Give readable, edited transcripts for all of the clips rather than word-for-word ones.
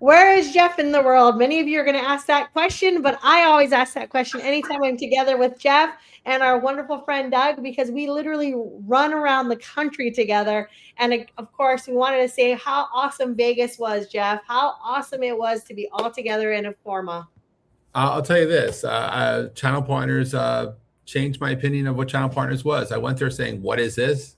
Where is Jeff in the world? Many of you are going to ask that question, but I always ask that question anytime I'm together with Jeff and our wonderful friend Doug, because we literally run around the country together. And of course, we wanted to say how awesome Vegas was, Jeff, how awesome it was to be all together in a forma. I'll tell you this, channel partners changed my opinion of what channel partners was. I went there saying, what is this?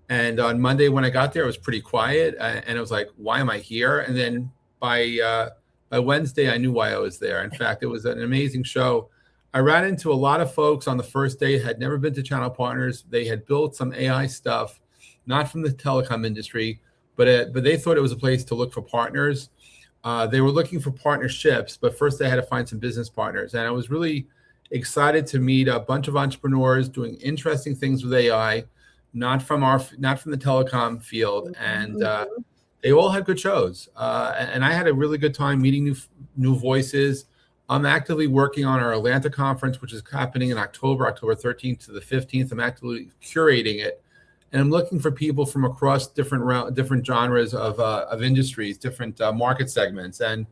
And on Monday when I got there, it was pretty quiet. And it was like, why am I here? And then by Wednesday, I knew why I was there. In fact, it was an amazing show. I ran into a lot of folks on the first day, had never been to channel partners. They had built some AI stuff, not from the telecom industry, but they thought it was a place to look for partners. They were looking for partnerships, but first they had to find some business partners. And I was really excited to meet a bunch of entrepreneurs doing interesting things with AI, not from the telecom field. And they all had good shows. And I had a really good time meeting new voices. I'm actively working on our Atlanta conference, which is happening in October 13th to the 15th. I'm actively curating it. And I'm looking for people from across different genres of industries, different market segments, and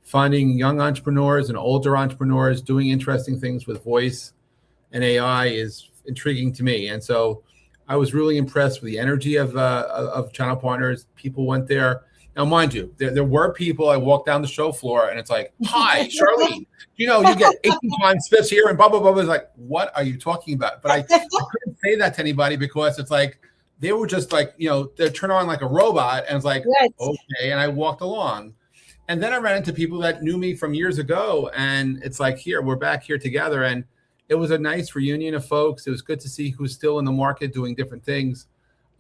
finding young entrepreneurs and older entrepreneurs doing interesting things with voice and AI is intriguing to me. And so I was really impressed with the energy of channel partners. People went there. Now, mind you, there were people. I walked down the show floor, and it's like, "Hi, Charlene. You get 18 times fifths here, and blah blah blah." It's like, what are you talking about? But I couldn't say that to anybody because it's like they were just like, they turn on like a robot, and it's like, yes. Okay. And I walked along, and then I ran into people that knew me from years ago, and it's like, here we're back here together, and it was a nice reunion of folks. It was good to see who's still in the market doing different things.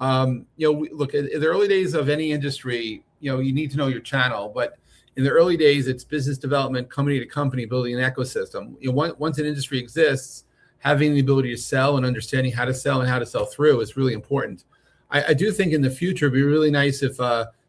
Look, in the early days of any industry, you need to know your channel, but in the early days, it's business development, company to company, building an ecosystem. Once an industry exists, having the ability to sell and understanding how to sell and how to sell through is really important. I do think in the future, it'd be really nice if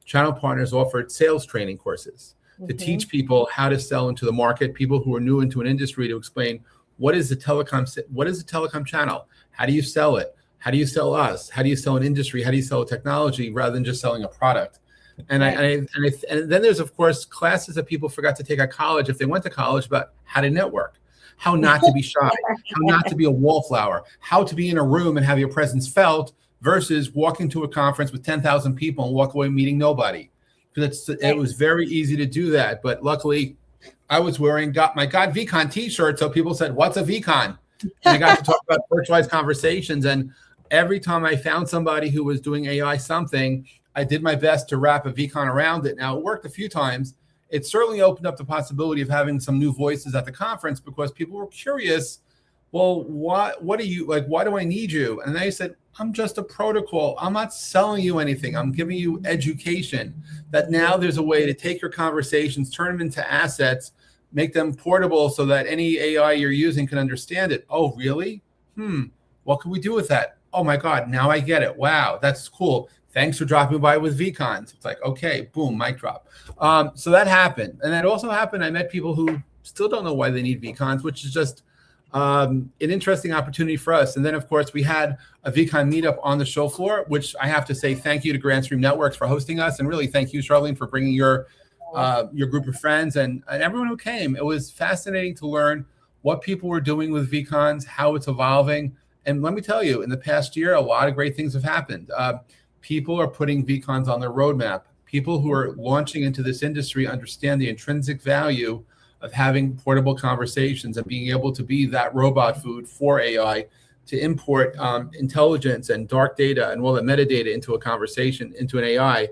channel partners offered sales training courses to teach people how to sell into the market, people who are new into an industry, to explain what is the telecom channel? How do you sell it? How do you sell us? How do you sell an industry? How do you sell a technology rather than just selling a product? And and then there's, of course, classes that people forgot to take at college if they went to college about how to network, how not to be shy, how not to be a wallflower, how to be in a room and have your presence felt versus walking to a conference with 10,000 people and walk away meeting nobody. Because it was very easy to do that. But luckily, I was wearing my God vCon t-shirt. So people said, what's a vCon? And I got to talk about virtualized conversations. And every time I found somebody who was doing AI something, I did my best to wrap a vCon around it. Now, it worked a few times. It certainly opened up the possibility of having some new voices at the conference because people were curious. Well, what are you like? Why do I need you? And they said, I'm just a protocol. I'm not selling you anything. I'm giving you education. That now there's a way to take your conversations, turn them into assets, make them portable so that any AI you're using can understand it. Oh, really? What can we do with that? Oh my God, now I get it. Wow, that's cool. Thanks for dropping by with vCons. It's like, okay, boom, mic drop. So that happened. And that also happened. I met people who still don't know why they need vCons, which is just an interesting opportunity for us. And then, of course, we had a vCon meetup on the show floor, which I have to say thank you to Grand Stream Networks for hosting us. And really thank you, Charlene, for bringing your group of friends and everyone who came. It was fascinating to learn what people were doing with vCons, how it's evolving. And let me tell you, in the past year, a lot of great things have happened. People are putting vCons on their roadmap. People who are launching into this industry understand the intrinsic value of having portable conversations and being able to be that robot food for AI to import intelligence and dark data and all the metadata into a conversation, into an AI.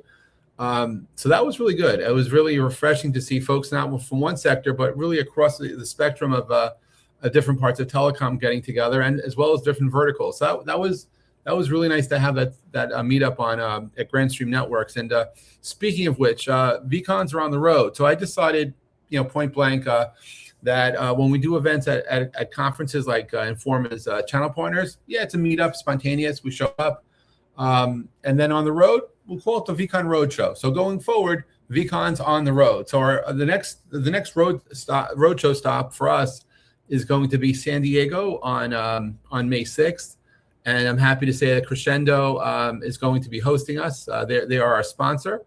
So that was really good. It was really refreshing to see folks not from one sector, but really across the spectrum of different parts of telecom getting together, and as well as different verticals. So that was really nice to have that meetup on at Grand Stream Networks. And speaking of which, vCons are on the road. So I decided, point blank, that when we do events at conferences like Informa's channel partners, it's a meetup, spontaneous. We show up, and then on the road, we'll call it the vCon Roadshow. So going forward, vCon's on the road. So the next roadshow stop for us is going to be San Diego on May 6th. And I'm happy to say that Crescendo is going to be hosting us. They are our sponsor.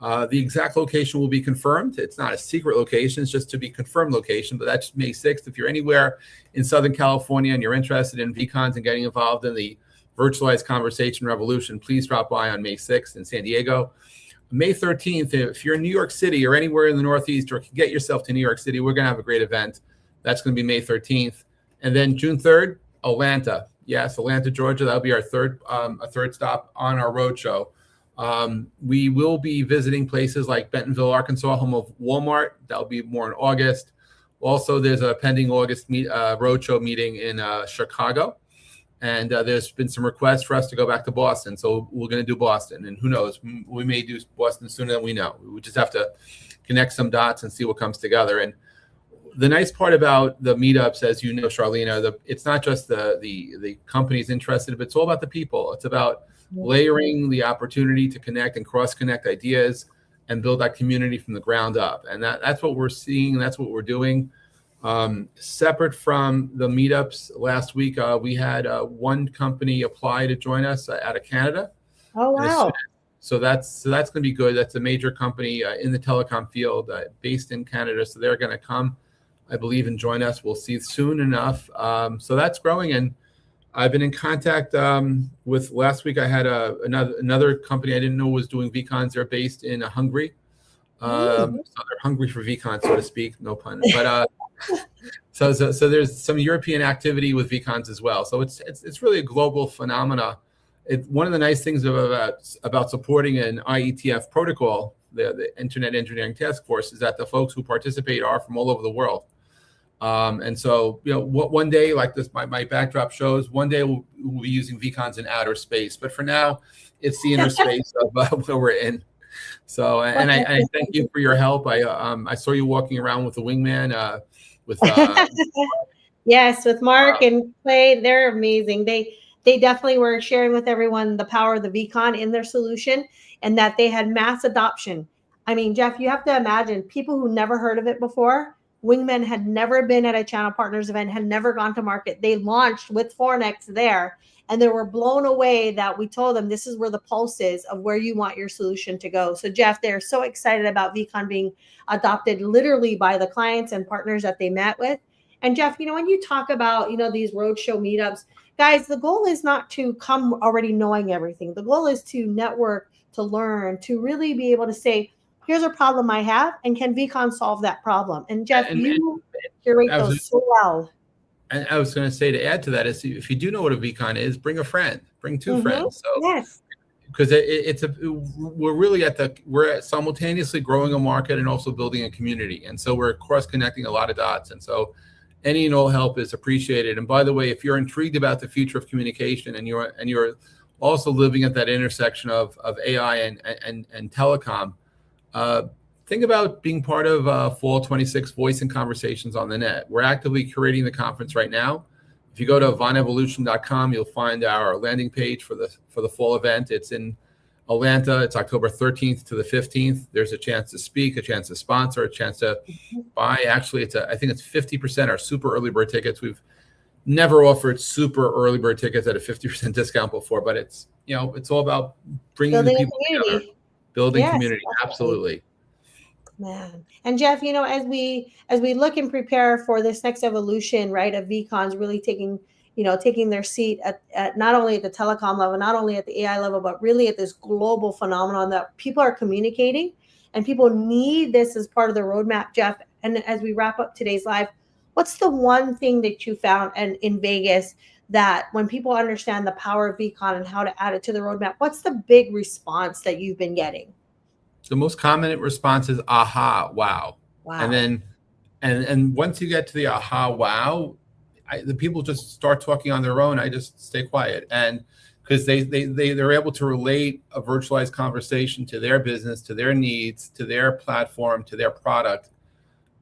The exact location will be confirmed. It's not a secret location. It's just to be confirmed location, but that's May 6th. If you're anywhere in Southern California and you're interested in vCons and getting involved in the virtualized conversation revolution, please drop by on May 6th in San Diego. May 13th, if you're in New York City or anywhere in the Northeast or can get yourself to New York City, we're going to have a great event. That's going to be May 13th. And then June 3rd, Atlanta. Yes, Atlanta, Georgia. That'll be our third stop on our roadshow. We will be visiting places like Bentonville, Arkansas, home of Walmart. That'll be more in August. Also, there's a pending August roadshow meeting in Chicago. And there's been some requests for us to go back to Boston. So we're going to do Boston. And who knows, we may do Boston sooner than we know. We just have to connect some dots and see what comes together. And the nice part about the meetups, as you know, Charlena, it's not just the companies interested, but it's all about the people. It's about layering the opportunity to connect and cross-connect ideas and build that community from the ground up. And that's what we're seeing. That's what we're doing. Separate from the meetups last week, we had one company apply to join us out of Canada. Oh, wow. So that's going to be good. That's a major company in the telecom field based in Canada. So they're going to come, I believe, and join us. We'll see soon enough. So that's growing. And I've been in contact with, last week I had another company I didn't know was doing vCons. They're based in Hungary. So they're hungry for vCons, so to speak, no pun. But so there's some European activity with vCons as well. So it's really a global phenomena. One of the nice things about supporting an IETF protocol, the Internet Engineering Task Force, is that the folks who participate are from all over the world. And so, one day, like this, my backdrop shows, one day we'll be using vCons in outer space. But for now, it's the inner space of where we're in. So, and I thank you for your help. I saw you walking around with the wingman, with yes, with Mark and Clay. They're amazing. They definitely were sharing with everyone the power of the vCon in their solution, and that they had mass adoption. I mean, Jeff, you have to imagine people who never heard of it before. Wingmen had never been at a channel partners event, had never gone to market. They launched with Fornex there, and they were blown away that we told them this is where the pulse is of where you want your solution to go. So Jeff, they're so excited about vCon being adopted literally by the clients and partners that they met with. And Jeff, when you talk about, these roadshow meetups, guys, the goal is not to come already knowing everything. The goal is to network, to learn, to really be able to say, here's a problem I have, and can vCon solve that problem? And Jeff, you curate those so well. And I was going to say, to add to that, is if you do know what a vCon is, bring a friend, bring two friends. So, yes, because we're simultaneously growing a market and also building a community, and so we're cross connecting a lot of dots. And so, any and all help is appreciated. And by the way, if you're intrigued about the future of communication and you're also living at that intersection of AI and telecom, think about being part of Fall 26 Voice and Conversations on the Net. We're actively curating the conference right now. If you go to vonevolution.com, you'll find our landing page for the fall event. It's in Atlanta. It's October 13th to the 15th. There's a chance to speak, a chance to sponsor, a chance to buy. Actually, I think it's 50% are super early bird tickets. We've never offered super early bird tickets at a 50% discount before, but it's all about bringing the people together, building community. Absolutely. Man. And Jeff, as we look and prepare for this next evolution, right, of vCons really taking their seat at not only at the telecom level, not only at the AI level, but really at this global phenomenon that people are communicating, and people need this as part of the roadmap, Jeff. And as we wrap up today's live, what's the one thing that you found in Vegas that when people understand the power of vCon and how to add it to the roadmap, what's the big response that you've been getting? The most common response is aha, wow. And then, and once you get to the aha, wow, the people just start talking on their own. I just stay quiet, and because they're able to relate a virtualized conversation to their business, to their needs, to their platform, to their product,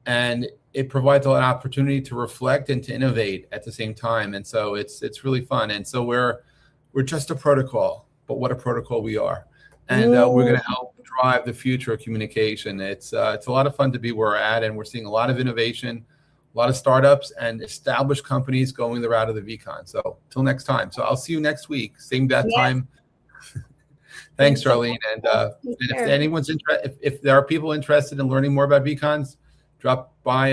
and it provides an opportunity to reflect and to innovate at the same time. And so it's really fun. And so we're just a protocol, but what a protocol we are. And we're going to help drive the future of communication. It's a lot of fun to be where we're at, and we're seeing a lot of innovation, a lot of startups and established companies going the route of the vCon. So till next time. So I'll see you next week, same bat time. Thanks, Charlene. And if anyone's if there are people interested in learning more about vCons, drop by.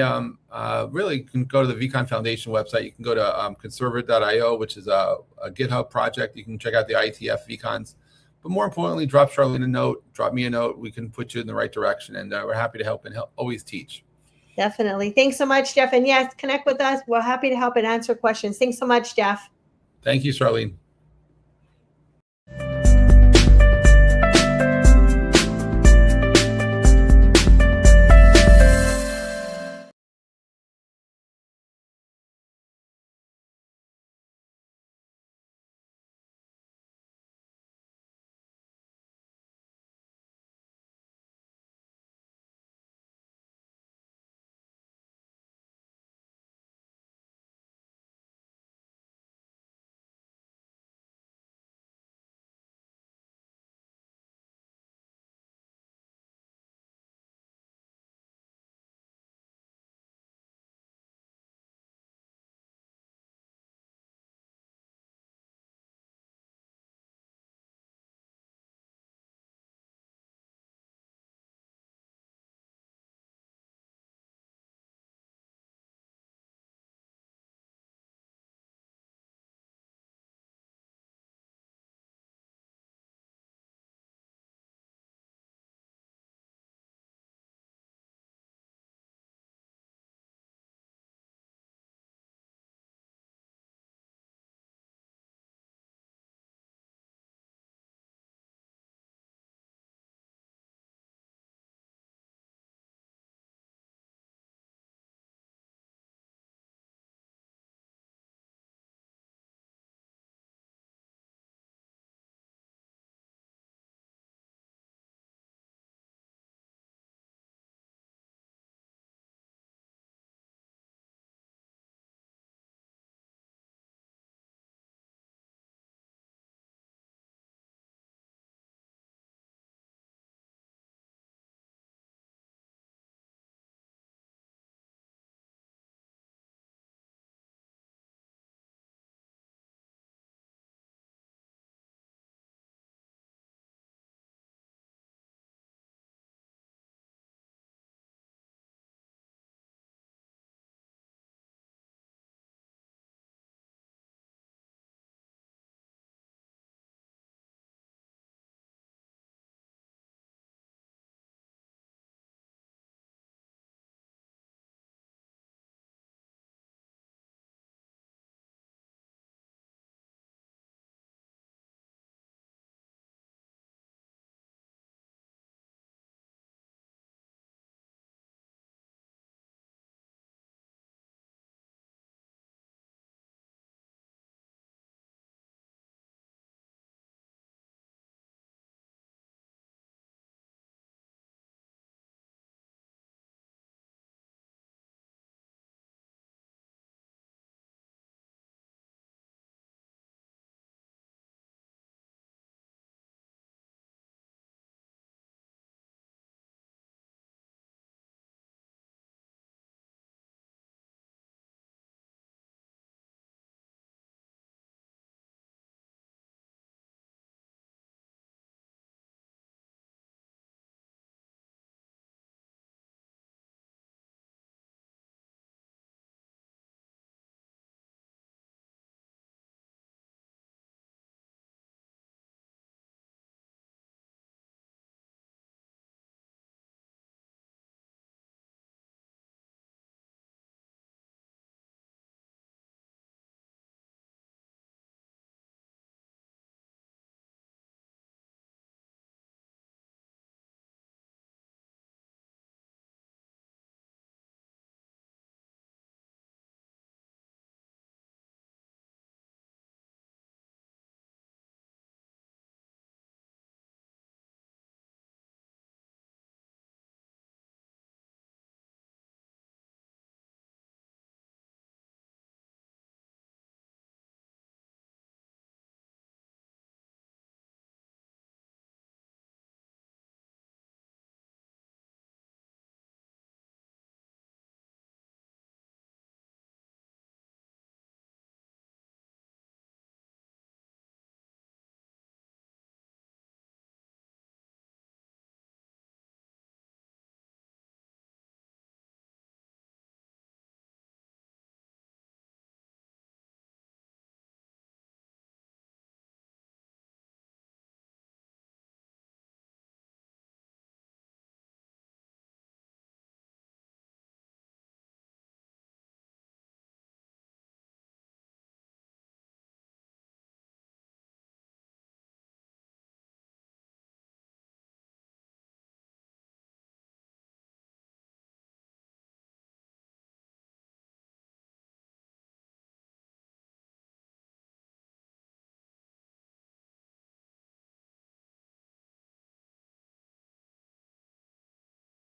Really, you can go to the vCon Foundation website. You can go to conserva.io, which is a GitHub project. You can check out the IETF vCons. But more importantly, drop Charlene a note, drop me a note. We can put you in the right direction, and we're happy to help and always teach. Definitely. Thanks so much, Jeff. And yes, connect with us. We're happy to help and answer questions. Thanks so much, Jeff. Thank you, Charlene.